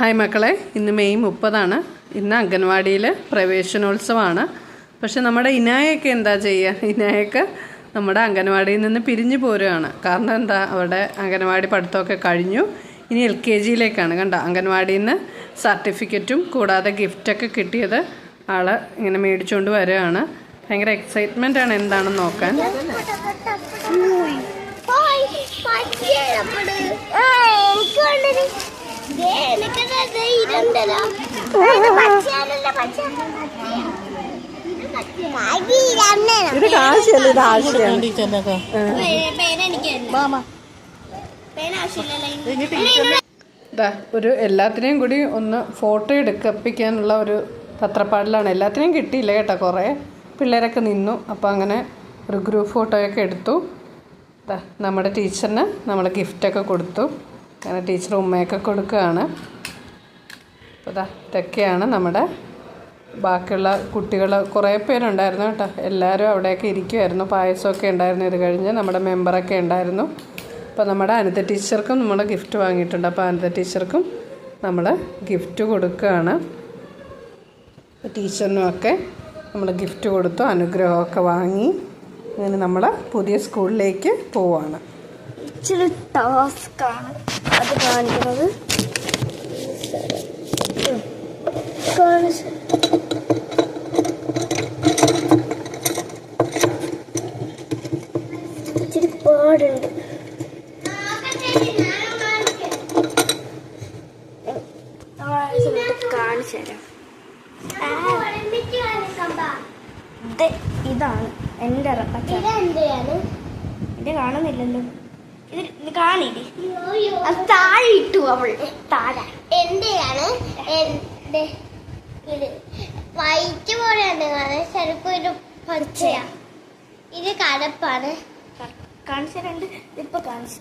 Hi മക്കളെ, ഇന്ന് May 30 ഇന്ന് അംഗൻവാടിയിൽ പ്രവേശനോത്സവമാണ്. പക്ഷെ നമ്മുടെ ഇനായൊക്കെ എന്താ ചെയ്യുക? ഇനായൊക്കെ നമ്മുടെ അംഗൻവാടിയിൽ നിന്ന് പിരിഞ്ഞു പോരുകയാണ്. കാരണം എന്താ, അവിടെ അംഗൻവാടി പഠിത്തമൊക്കെ കഴിഞ്ഞു. ഇനി LKGയിലേക്കാണ്. കണ്ട, അംഗൻവാടിയിൽ നിന്ന് സർട്ടിഫിക്കറ്റും കൂടാതെ ഗിഫ്റ്റൊക്കെ കിട്ടിയത് ആൾ ഇങ്ങനെ മേടിച്ചുകൊണ്ട് വരികയാണ്. ഭയങ്കര എക്സൈറ്റ്മെൻ്റ് ആണ് എന്താണെന്ന് നോക്കാൻ. ഇത് കാശല്ല, ഇത് ആവശ്യമാണ്. ഒരു എല്ലാത്തിനെയും കൂടി ഒന്ന് ഫോട്ടോ എടുക്കപ്പിക്കാനുള്ള ഒരു തത്രപ്പാടിലാണ്. എല്ലാത്തിനെയും കിട്ടിയില്ല കേട്ടോ, കുറേ പിള്ളേരൊക്കെ നിന്നു. അപ്പോൾ അങ്ങനെ ഒരു ഗ്രൂപ്പ് ഫോട്ടോയൊക്കെ എടുത്തു. നമ്മുടെ ടീച്ചറിന് നമ്മൾ ഗിഫ്റ്റൊക്കെ കൊടുത്തു. അങ്ങനെ ടീച്ചർ ഉമ്മയൊക്കെ കൊടുക്കുകയാണ്. അപ്പോൾ ഇതൊക്കെയാണ് നമ്മുടെ ബാക്കിയുള്ള കുട്ടികൾ. കുറേ പേരുണ്ടായിരുന്നു കേട്ടോ. എല്ലാവരും അവിടെയൊക്കെ ഇരിക്കുമായിരുന്നു. പായസമൊക്കെ ഉണ്ടായിരുന്നു. ഇത് കഴിഞ്ഞ് നമ്മുടെ മെമ്പറൊക്കെ ഉണ്ടായിരുന്നു. അപ്പോൾ നമ്മുടെ അനിത ടീച്ചർക്കും നമ്മൾ ഗിഫ്റ്റ് വാങ്ങിയിട്ടുണ്ട്. അപ്പോൾ അനിത ടീച്ചർക്കും നമ്മൾ ഗിഫ്റ്റ് കൊടുക്കുകയാണ്. ടീച്ചറിനുമൊക്കെ നമ്മൾ ഗിഫ്റ്റ് കൊടുത്തു, അനുഗ്രഹമൊക്കെ വാങ്ങി. അങ്ങനെ നമ്മൾ പുതിയ സ്കൂളിലേക്ക് പോവുകയാണ്. ഇച്ചിരി ടാസ്ക്കാണ് അത് കാണിക്കുന്നത്. ഇച്ചിരി പാടുണ്ട്. കാണിച്ചു തരാം. ഇതാണ് എൻ്റെ ഇത് കാണുന്നില്ലല്ലോ. ഇത് കാണില്ലേ, അത് താഴെ ഇട്ടു. അവൾ താഴെ എന്റെയാണ്. ഇത് വൈറ്റ് പോലെയാണ്, ശരിക്കും ഒരു പച്ചയാ. ഇത് കടപ്പാണ്. കാണിച്ചിട്ടുണ്ട്. ഇപ്പൊ കാണിച്ചു.